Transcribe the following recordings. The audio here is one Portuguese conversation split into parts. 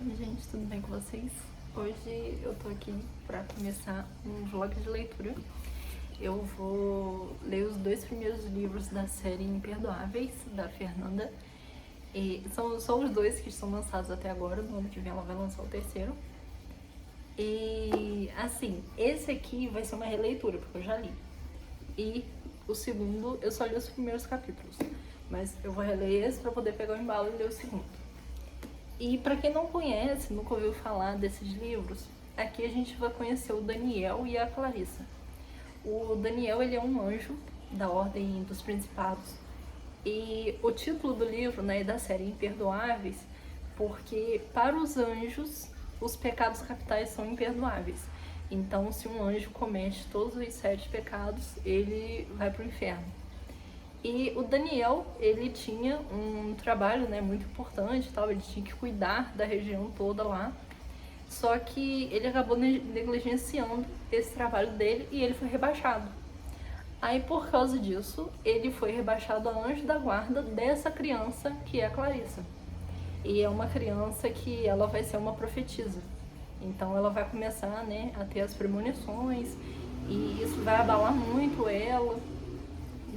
Oi gente, tudo bem com vocês? Hoje eu tô aqui pra começar um vlog de leitura. Eu vou ler os 2 primeiros livros da série Imperdoáveis, da Fernanda. E são só os 2 que estão lançados até agora, no ano que vem ela vai lançar o 3º. E assim, esse aqui vai ser uma releitura, porque eu já li. E o segundo, eu só li os primeiros capítulos, mas eu vou reler esse pra poder pegar o embalo e ler o segundo. E para quem não conhece, nunca ouviu falar desses livros, aqui a gente vai conhecer o Daniel e a Clarissa. O Daniel, ele é um anjo da Ordem dos Principados. E o título do livro, né, da série Imperdoáveis, porque para os anjos, os pecados capitais são imperdoáveis. Então, se um anjo comete todos os 7 pecados, ele vai para o inferno. E o Daniel, ele tinha um trabalho, né, muito importante, tal, ele tinha que cuidar da região toda lá. Só que ele acabou negligenciando esse trabalho dele e ele foi rebaixado. Aí, por causa disso, ele foi rebaixado a anjo da guarda dessa criança, que é a Clarissa. E é uma criança que ela vai ser uma profetisa. Então ela vai começar, né, a ter as premonições e isso vai abalar muito ela.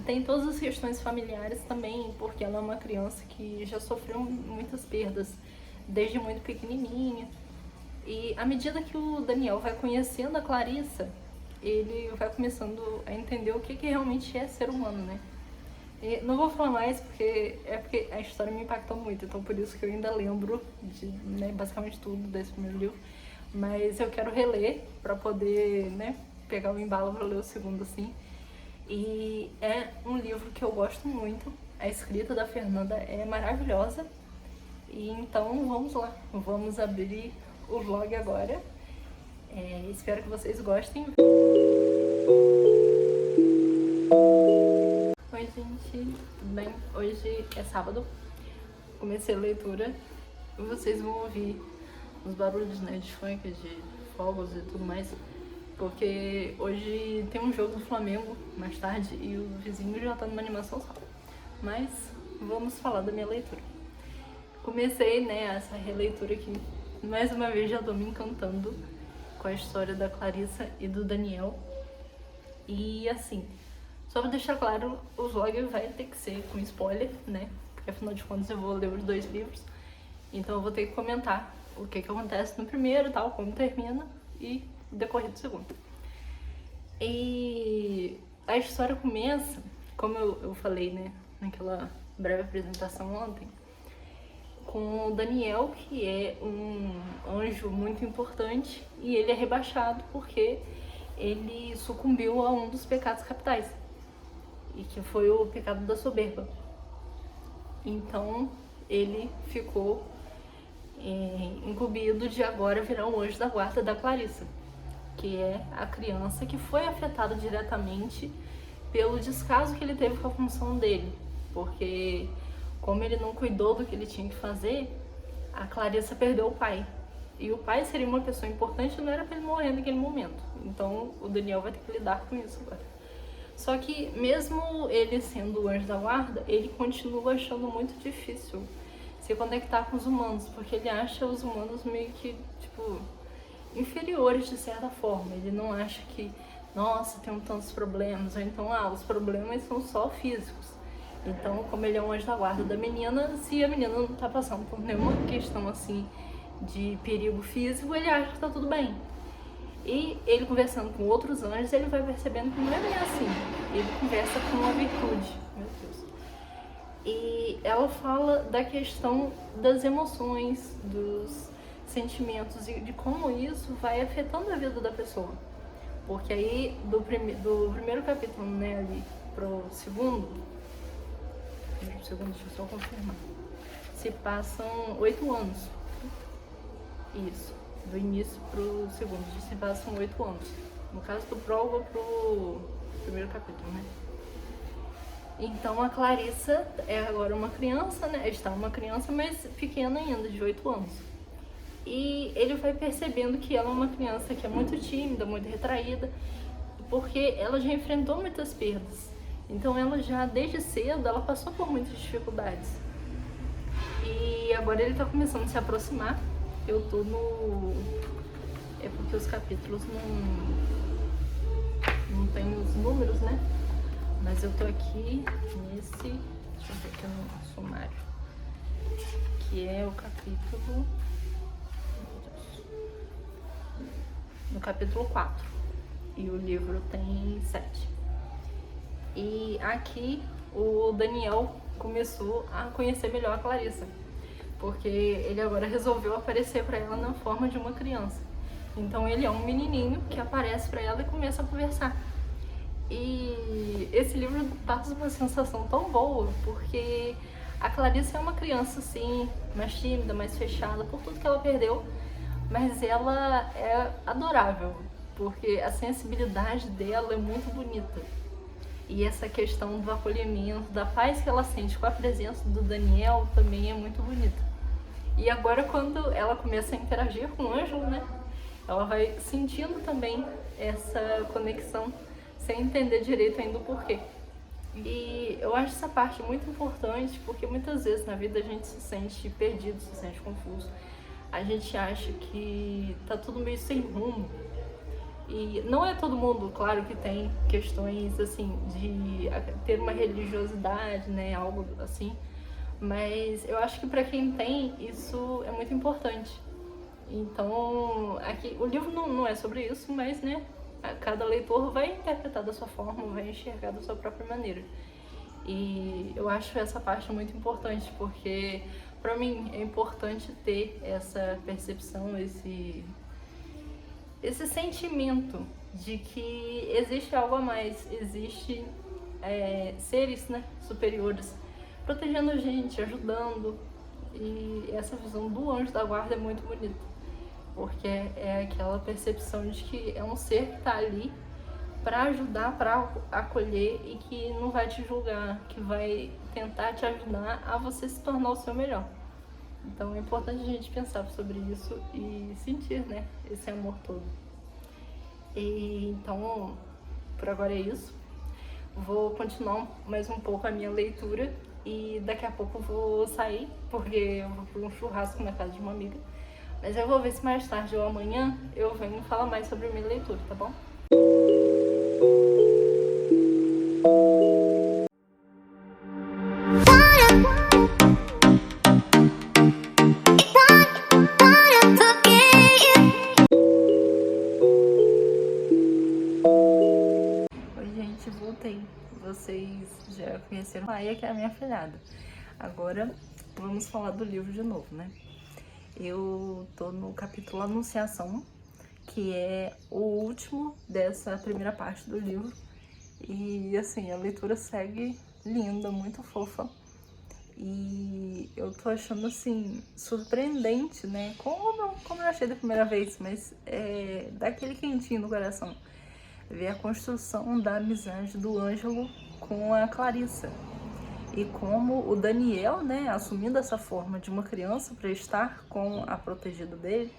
Tem todas as questões familiares também, porque ela é uma criança que já sofreu muitas perdas desde muito pequenininha. E à medida que o Daniel vai conhecendo a Clarissa, ele vai começando a entender o que realmente é ser humano, né? E não vou falar mais porque a história me impactou muito, então por isso que eu ainda lembro de, né, basicamente tudo desse primeiro livro. Mas eu quero reler para poder, né, pegar o embalo para ler o segundo, assim. E é um livro que eu gosto muito, a escrita da Fernanda é maravilhosa. E então vamos lá, vamos abrir o vlog agora. Espero que vocês gostem. Oi gente, tudo bem? Hoje é sábado, comecei a leitura e vocês vão ouvir os barulhos, né, de funk, de fogos e tudo mais. Porque hoje tem um jogo do Flamengo mais tarde e o vizinho já tá numa animação só. Mas vamos falar da minha leitura. Comecei, né, essa releitura aqui. Mais uma vez já tô me encantando com a história da Clarissa e do Daniel. E assim, só pra deixar claro, o vlog vai ter que ser com spoiler, né? Porque afinal de contas eu vou ler os 2 livros. Então eu vou ter que comentar o que acontece no primeiro e tal, como termina e o decorrer do segundo. E a história começa, como eu falei, né, naquela breve apresentação ontem, com o Daniel, que é um anjo muito importante, e ele é rebaixado porque ele sucumbiu a um dos pecados capitais, e que foi o pecado da soberba. Então ele ficou incumbido de agora virar um anjo da guarda da Clarissa, que é a criança que foi afetada diretamente pelo descaso que ele teve com a função dele, porque como ele não cuidou do que ele tinha que fazer, a Clarissa perdeu o pai. E o pai seria uma pessoa importante, não era pra ele morrer naquele momento. Então o Daniel vai ter que lidar com isso agora. Só que mesmo ele sendo o anjo da guarda, ele continua achando muito difícil se conectar com os humanos, porque ele acha os humanos meio que, tipo, inferiores de certa forma. Ele não acha que, nossa, tem tantos problemas, ou então, os problemas são só físicos. Então, como ele é um anjo da guarda da menina, se a menina não tá passando por nenhuma questão assim de perigo físico, ele acha que tá tudo bem. E ele conversando com outros anjos, ele vai percebendo que não é bem assim. Ele conversa com uma virtude, meu Deus. E ela fala da questão das emoções, dos sentimentos e de como isso vai afetando a vida da pessoa. Porque aí, do primeiro capítulo, né, ali pro segundo, deixa eu só confirmar, se passam 8 anos. Isso, do início pro segundo, se passam 8 anos. No caso do prólogo pro primeiro capítulo, né? Então a Clarissa é agora uma criança, né? Está uma criança, mas pequena ainda, de 8 anos. E ele vai percebendo que ela é uma criança que é muito tímida, muito retraída, porque ela já enfrentou muitas perdas. Então ela já, desde cedo, ela passou por muitas dificuldades. E agora ele tá começando a se aproximar eu tô no... É porque os capítulos não tem os números, né? Mas eu tô aqui nesse... Deixa eu ver aqui no sumário. Que é o capítulo... No capítulo 4. E o livro tem 7. E aqui o Daniel começou a conhecer melhor a Clarissa, porque ele agora resolveu aparecer para ela na forma de uma criança. Então ele é um menininho que aparece para ela e começa a conversar. E esse livro passa uma sensação tão boa, porque a Clarissa é uma criança assim, mais tímida, mais fechada, por tudo que ela perdeu, mas ela é adorável, porque a sensibilidade dela é muito bonita. E essa questão do acolhimento, da paz que ela sente com a presença do Daniel também é muito bonita. E agora quando ela começa a interagir com o Ângelo, né, ela vai sentindo também essa conexão, sem entender direito ainda o porquê. E eu acho essa parte muito importante, porque muitas vezes na vida a gente se sente perdido, se sente confuso. A gente acha que tá tudo meio sem rumo. E não é todo mundo, claro, que tem questões assim de ter uma religiosidade, né, algo assim, mas eu acho que para quem tem, isso é muito importante. Então, aqui o livro não é sobre isso, mas, né, cada leitor vai interpretar da sua forma, vai enxergar da sua própria maneira. E eu acho essa parte muito importante, porque para mim é importante ter essa percepção, esse sentimento de que existe algo a mais, existe seres, né, superiores protegendo a gente, ajudando. E essa visão do anjo da guarda é muito bonita, porque é aquela percepção de que é um ser que está ali para ajudar, para acolher e que não vai te julgar, que vai tentar te ajudar a você se tornar o seu melhor. Então é importante a gente pensar sobre isso e sentir, né, esse amor todo. E então, por agora é isso. Vou continuar mais um pouco a minha leitura e daqui a pouco eu vou sair, porque eu vou para um churrasco na casa de uma amiga. Mas eu vou ver se mais tarde ou amanhã eu venho falar mais sobre a minha leitura, tá bom? Oi, gente, voltei. Vocês já conheceram a Maia, que é a minha afilhada. Agora vamos falar do livro de novo, né? Eu tô no capítulo Anunciação, que é o último dessa primeira parte do livro. E assim, a leitura segue linda, muito fofa. E eu tô achando assim, surpreendente, né? Como eu achei da primeira vez, mas dá aquele quentinho no coração. Ver a construção da amizade do Ângelo com a Clarissa. E como o Daniel, né, assumindo essa forma de uma criança para estar com a protegida dele,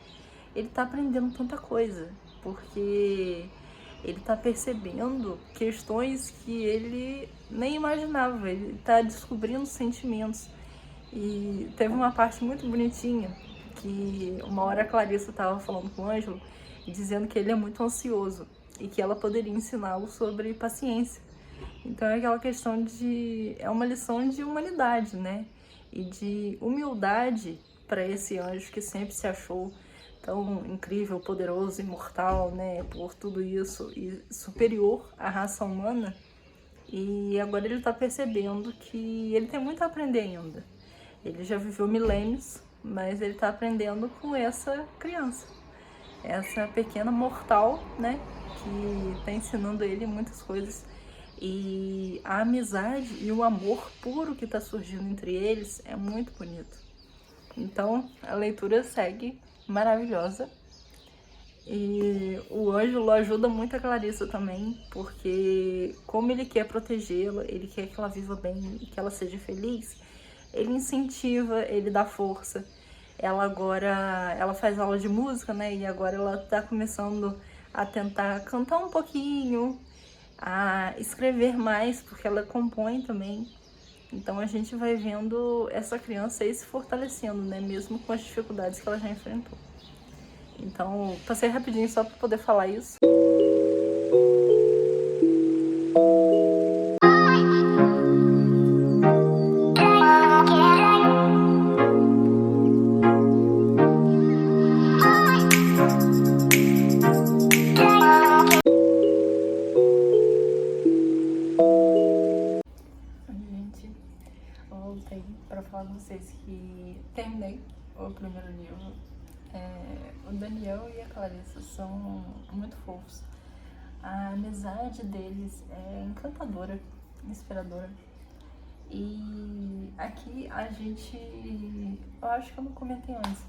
ele tá aprendendo tanta coisa, porque ele tá percebendo questões que ele nem imaginava, ele tá descobrindo sentimentos. E teve uma parte muito bonitinha, que uma hora a Clarissa tava falando com o Ângelo, dizendo que ele é muito ansioso e que ela poderia ensiná-lo sobre paciência. Então é aquela questão é uma lição de humanidade, né? E de humildade para esse anjo que sempre se achou tão incrível, poderoso, imortal, né? Por tudo isso e superior à raça humana. E agora ele está percebendo que ele tem muito a aprender ainda. Ele já viveu milênios, mas ele está aprendendo com essa criança, essa pequena mortal, né? Que está ensinando ele muitas coisas. E a amizade e o amor puro que está surgindo entre eles é muito bonito. Então a leitura segue maravilhosa. E o Ângelo ajuda muito a Clarissa também, porque como ele quer protegê-la, ele quer que ela viva bem e que ela seja feliz, ele incentiva, ele dá força. Ela faz aula de música, né? E agora ela tá começando a tentar cantar um pouquinho, a escrever mais, porque ela compõe também. Então a gente vai vendo essa criança aí se fortalecendo, né? Mesmo com as dificuldades que ela já enfrentou. Então, passei rapidinho só para poder falar isso. Gente, voltei para falar com vocês que terminei o primeiro livro. O Daniel e a Clarissa são muito fofos. A amizade deles é encantadora, inspiradora. E aqui a gente, eu acho que eu não comentei antes,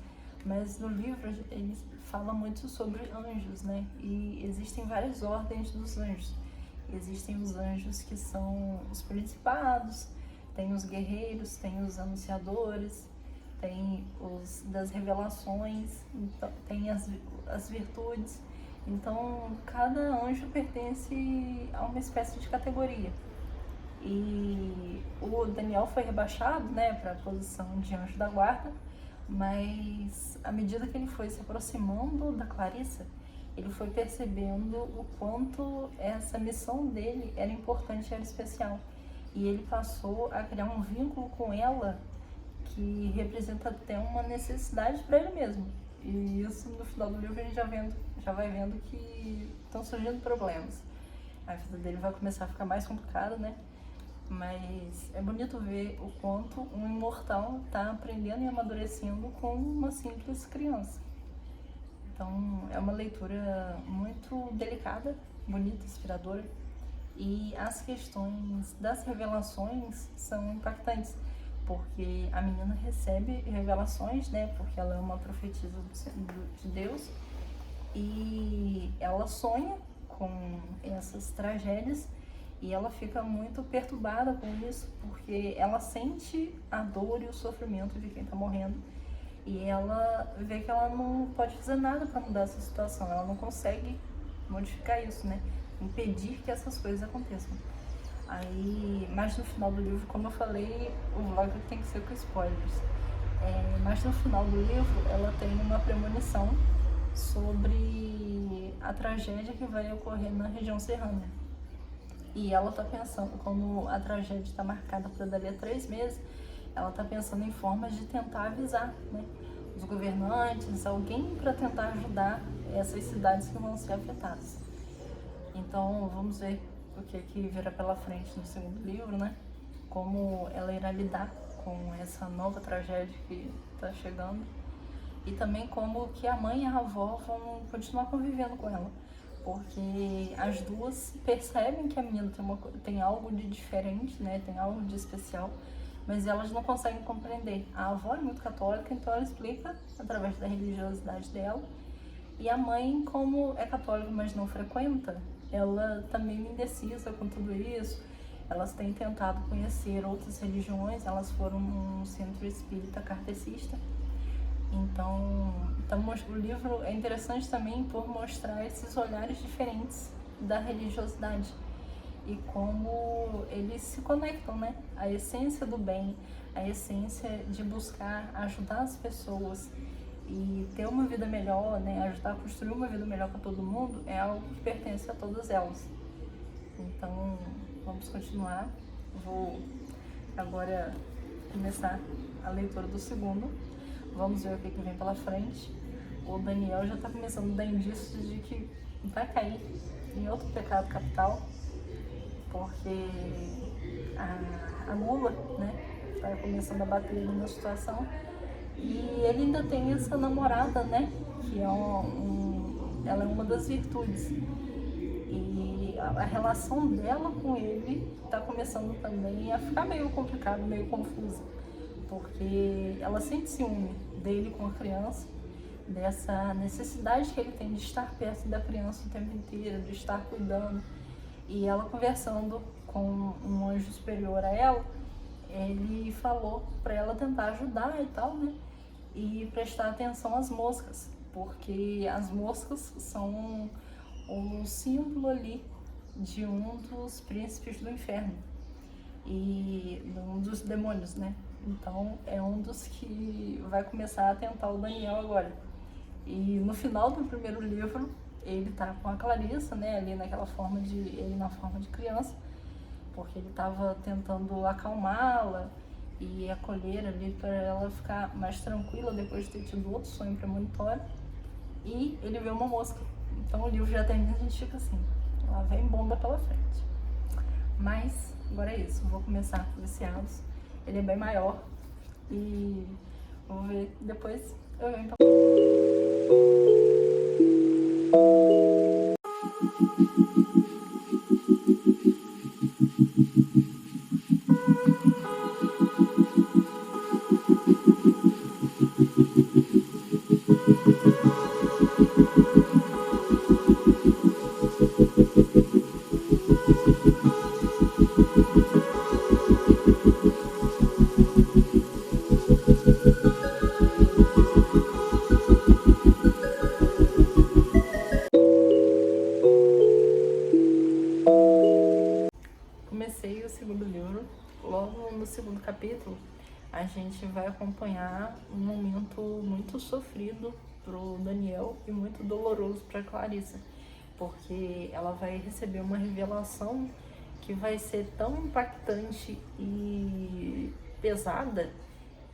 mas no livro ele fala muito sobre anjos, né? E existem várias ordens dos anjos. Existem os anjos que são os principados, tem os guerreiros, tem os anunciadores, tem os das revelações, então, tem as virtudes. Então, cada anjo pertence a uma espécie de categoria. E o Daniel foi rebaixado, né, para a posição de anjo da guarda, mas à medida que ele foi se aproximando da Clarissa, ele foi percebendo o quanto essa missão dele era importante e era especial. E ele passou a criar um vínculo com ela que representa até uma necessidade para ele mesmo. E isso no final do livro a gente já vai vendo que estão surgindo problemas. A vida dele vai começar a ficar mais complicada, né? Mas é bonito ver o quanto um imortal está aprendendo e amadurecendo com uma simples criança. Então é uma leitura muito delicada, bonita, inspiradora. E as questões das revelações são impactantes, porque a menina recebe revelações, né? Porque ela é uma profetisa de Deus e ela sonha com essas tragédias e ela fica muito perturbada com isso, porque ela sente a dor e o sofrimento de quem está morrendo e ela vê que ela não pode fazer nada para mudar essa situação, ela não consegue modificar isso, né? Impedir que essas coisas aconteçam. Aí, mas no final do livro, como eu falei, o vlog tem que ser com spoilers. Mas no final do livro, ela tem uma premonição sobre a tragédia que vai ocorrer na região serrana. E ela tá pensando, como a tragédia está marcada para dali a 3 meses, ela tá pensando em formas de tentar avisar, né, os governantes, alguém para tentar ajudar essas cidades que vão ser afetadas. Então vamos ver o que virá pela frente no segundo livro, né? Como ela irá lidar com essa nova tragédia que está chegando e também como que a mãe e a avó vão continuar convivendo com ela, porque as duas percebem que a menina tem algo de diferente, né? Tem algo de especial, mas elas não conseguem compreender. A avó é muito católica, então ela explica através da religiosidade dela, e a mãe, como é católica, mas não frequenta, ela também é indecisa com tudo isso. Elas têm tentado conhecer outras religiões, elas foram num centro espírita kardecista. Então, o livro é interessante também por mostrar esses olhares diferentes da religiosidade e como eles se conectam, né? A essência do bem, a essência de buscar ajudar as pessoas e ter uma vida melhor, né? Ajudar a construir uma vida melhor para todo mundo é algo que pertence a todas elas. Então, vamos continuar. Vou agora começar a leitura do segundo. Vamos ver o que vem pela frente. O Daniel já está começando a dar indícios de que vai cair em outro pecado capital, porque a mula, né, está começando a bater ali na situação. E ele ainda tem essa namorada, né, que é ela é uma das virtudes. E a relação dela com ele está começando também a ficar meio complicada, meio confusa, porque ela sente ciúme dele com a criança, dessa necessidade que ele tem de estar perto da criança o tempo inteiro, de estar cuidando. E ela, conversando com um anjo superior a ela, ele falou para ela tentar ajudar e tal, né? E prestar atenção às moscas, porque as moscas são um símbolo ali de um dos príncipes do inferno. e um dos demônios, né? Então é um dos que vai começar a tentar o Daniel agora. E no final do primeiro livro, ele tá com a Clarissa, né, ali naquela forma de, ele na forma de criança, porque ele tava tentando acalmá-la e acolher ali para ela ficar mais tranquila depois de ter tido outro sonho premonitório. E ele vê uma mosca. Então o livro já termina e a gente fica assim, lá vem bomba pela frente. Mas agora é isso, vou começar com Viciados. Ele é bem maior e vou ver depois eu venho pra... Comecei o segundo livro, logo no segundo capítulo a gente vai acompanhar um momento muito sofrido pro Daniel e muito doloroso pra Clarissa, porque ela vai receber uma revelação que vai ser tão impactante e pesada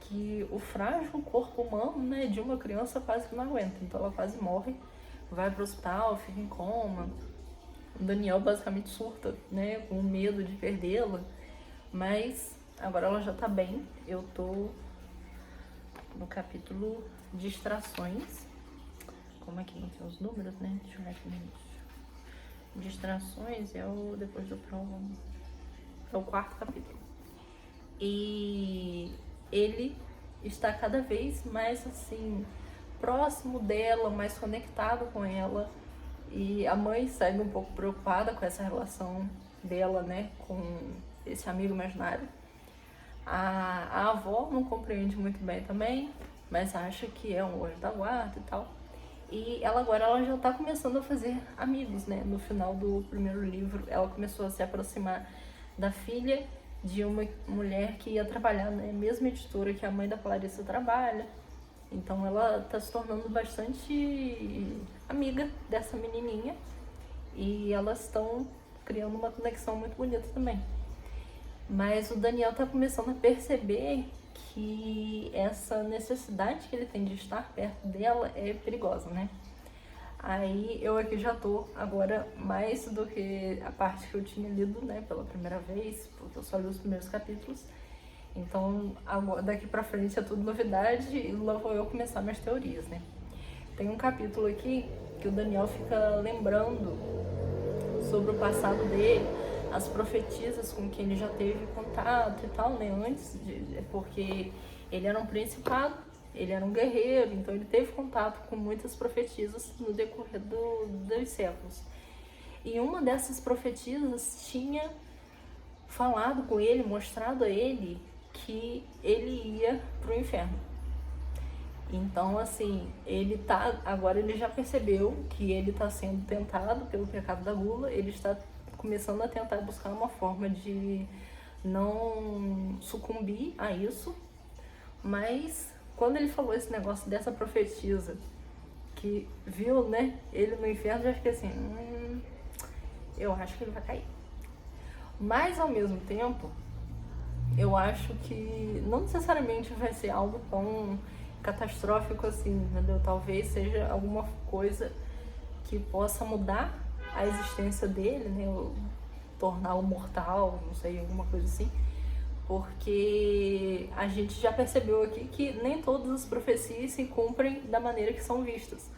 que o frágil corpo humano, né, de uma criança quase que não aguenta, então ela quase morre, vai pro hospital, fica em coma. O Daniel basicamente surta, né, com medo de perdê-la, mas agora ela já tá bem. Eu tô no capítulo Distrações. Como é que não tem os números, né? Deixa eu ver aqui no início. Distrações é o depois do prólogo. É o quarto capítulo. E ele está cada vez mais assim próximo dela, mais conectado com ela. E a mãe segue um pouco preocupada com essa relação dela, né, com esse amigo imaginário. A avó não compreende muito bem também, mas acha que é um anjo da guarda e tal. E ela agora já tá começando a fazer amigos, né? No final do primeiro livro, ela começou a se aproximar da filha de uma mulher que ia trabalhar na mesma editora que a mãe da Clarissa trabalha. Então ela tá se tornando bastante amiga dessa menininha e elas estão criando uma conexão muito bonita também. Mas o Daniel tá começando a perceber que essa necessidade que ele tem de estar perto dela é perigosa, né? Aí eu aqui já tô agora mais do que a parte que eu tinha lido, né, pela primeira vez, porque eu só li os primeiros capítulos. Então, agora, daqui pra frente é tudo novidade e lá vou eu começar minhas teorias, né? Tem um capítulo aqui que o Daniel fica lembrando sobre o passado dele, as profetisas com quem ele já teve contato e tal, né? Porque ele era um principado, ele era um guerreiro, então ele teve contato com muitas profetisas no decorrer dos séculos. E uma dessas profetisas tinha falado com ele, mostrado a ele que ele ia pro inferno. Então, assim, agora ele já percebeu que ele está sendo tentado pelo pecado da gula, ele está começando a tentar buscar uma forma de não sucumbir a isso, mas quando ele falou esse negócio dessa profetisa que viu, né, ele no inferno, já fiquei assim, eu acho que ele vai cair. Mas ao mesmo tempo, eu acho que não necessariamente vai ser algo tão catastrófico assim, entendeu? Talvez seja alguma coisa que possa mudar a existência dele, né? Torná-lo mortal, não sei, alguma coisa assim. Porque a gente já percebeu aqui que nem todas as profecias se cumprem da maneira que são vistas.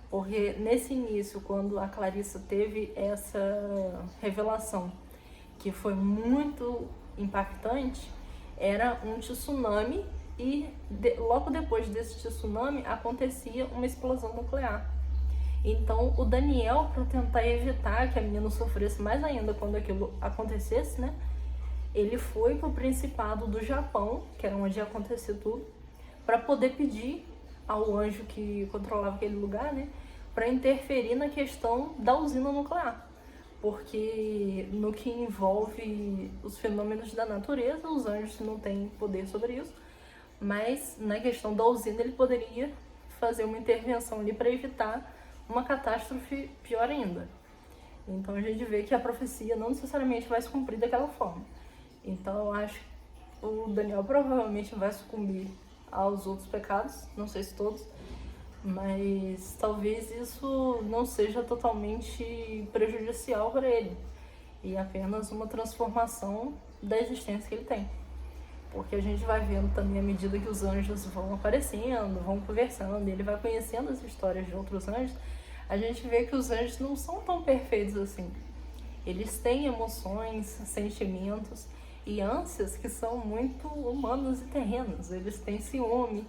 Porque nesse início, quando a Clarissa teve essa revelação, que foi muito impactante, era um tsunami e logo depois desse tsunami acontecia uma explosão nuclear. Então o Daniel, para tentar evitar que a menina sofresse mais ainda quando aquilo acontecesse, né, ele foi pro Principado do Japão, que era onde ia acontecer tudo, para poder pedir ao anjo que controlava aquele lugar, né, para interferir na questão da usina nuclear. porque no que envolve os fenômenos da natureza, os anjos não têm poder sobre isso, mas na questão da usina ele poderia fazer uma intervenção ali para evitar uma catástrofe pior ainda. Então a gente vê que a profecia não necessariamente vai se cumprir daquela forma. Então eu acho que o Daniel provavelmente vai sucumbir aos outros pecados, não sei se todos, mas talvez isso não seja totalmente prejudicial para ele e apenas uma transformação da existência que ele tem. Porque a gente vai vendo também à medida que os anjos vão aparecendo, vão conversando, e ele vai conhecendo as histórias de outros anjos, a gente vê que os anjos não são tão perfeitos assim. Eles têm emoções, sentimentos e ânsias que são muito humanos e terrenos. Eles têm ciúme,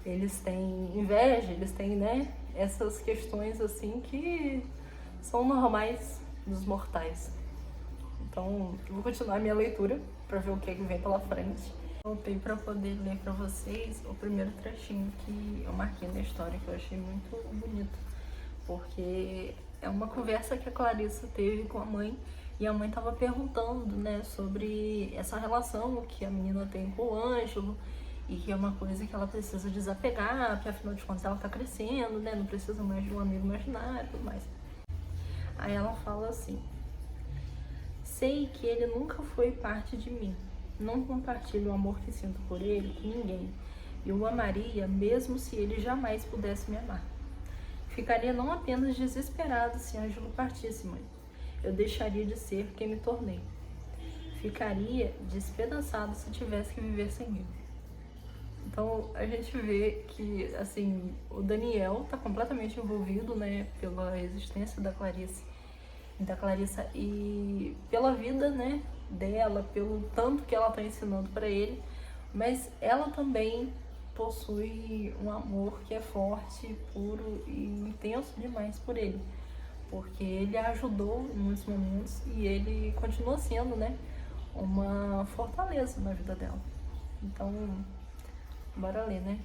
eles têm inveja, eles têm, né, essas questões assim que são normais dos mortais. Então, eu vou continuar a minha leitura para ver o que é que vem pela frente. Voltei para poder ler para vocês o primeiro trechinho que eu marquei na história, que eu achei muito bonito, porque é uma conversa que a Clarissa teve com a mãe, e a mãe estava perguntando, né, sobre essa relação que a menina tem com o Ângelo, e que é uma coisa que ela precisa desapegar, porque afinal de contas ela tá crescendo, né, não precisa mais de um amigo imaginário e tudo mais. Aí ela fala assim: sei que ele nunca foi parte de mim. Não compartilho o amor que sinto por ele com ninguém. E o amaria mesmo se ele jamais pudesse me amar. Ficaria não apenas desesperado se Ângelo partisse, mãe. Eu deixaria de ser quem me tornei. Ficaria despedaçado se tivesse que viver sem ele. Então a gente vê que, assim, o Daniel tá completamente envolvido, né, pela existência da Clarissa e pela vida, né, dela, pelo tanto que ela tá ensinando para ele, mas ela também possui um amor que é forte, puro e intenso demais por ele, porque ele a ajudou em muitos momentos e ele continua sendo, né, uma fortaleza na vida dela. Então, bora ler, né?